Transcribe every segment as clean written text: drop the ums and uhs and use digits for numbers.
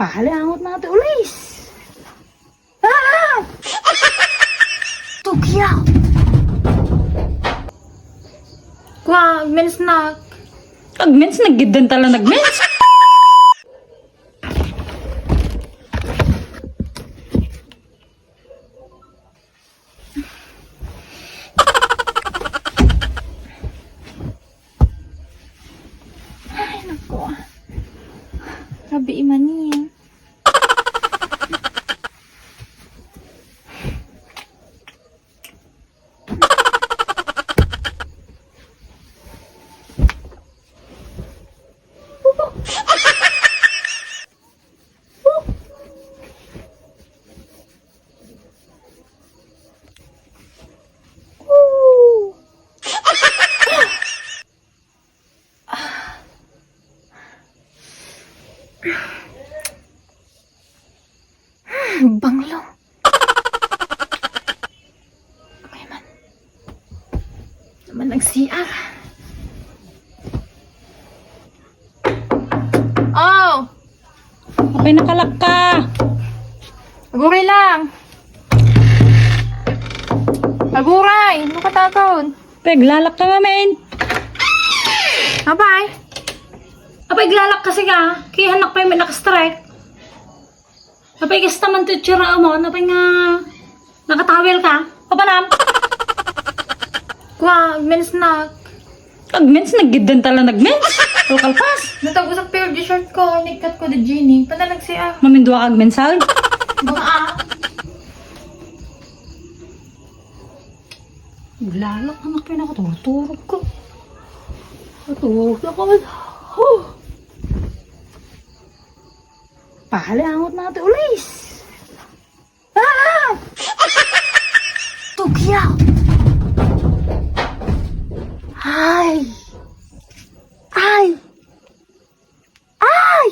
Pahalangot natin ulis. Ah! Tugyaw. Kwa, mens na. Agmens, naggidan tala nagmens. Ay, naku. Rabi iman niya. Banglo. Okay man. Naman nag-CR. Oh! Apay nakalak ka. Aguray lang. Aguray! Ano ka tatawon? Peglalak ka mamen. Abay! Apay glalak kasi ka. Kaya hanak pa yung may nakastrike. Apay kasta man to tsura mo. Apay nga nakatawel ka. Papanam. Kwa, mens na. Agmens, naggidan tala nagmens. Local pass. Natag-usap pero di short ko. Nikat ko di Jenny. Panalag siya. Mamindua ka agmensal. Baka Glalak anak pa yung nakatulog ko. Natulog ako. Huh. pahalangot natin ulis. Ah! Tugyaw. Ay! Ay! Ay!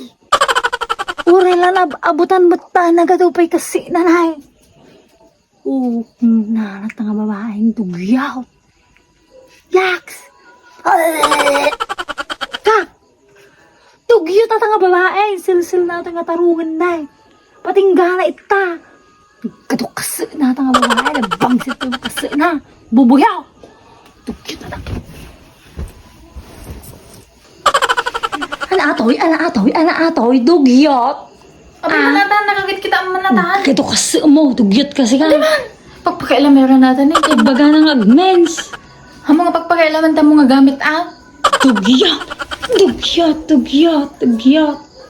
Uri lang abutan mo ta nagadupay kasi nanay. Oo, nanat nga babaeng tugyaw. Yaks! Kak! Tugyo ta nga babae. Silsil natin nga tarungan na. Patinggana ita. Kadok kasi natin nga babae. Nagbangsit yung kasi na. Bubuyaw! Tugyo ta na. Ana atoy, dugyot. Abi manatan, nakagit kita ang manatan. Kito kasi mo, dugyot kasi ka. Pagpakailan meron natin eh. Baga ng agmens. Ang mga pagpakailaman ta mo nga gamit ah. Dugyot. Dugyot.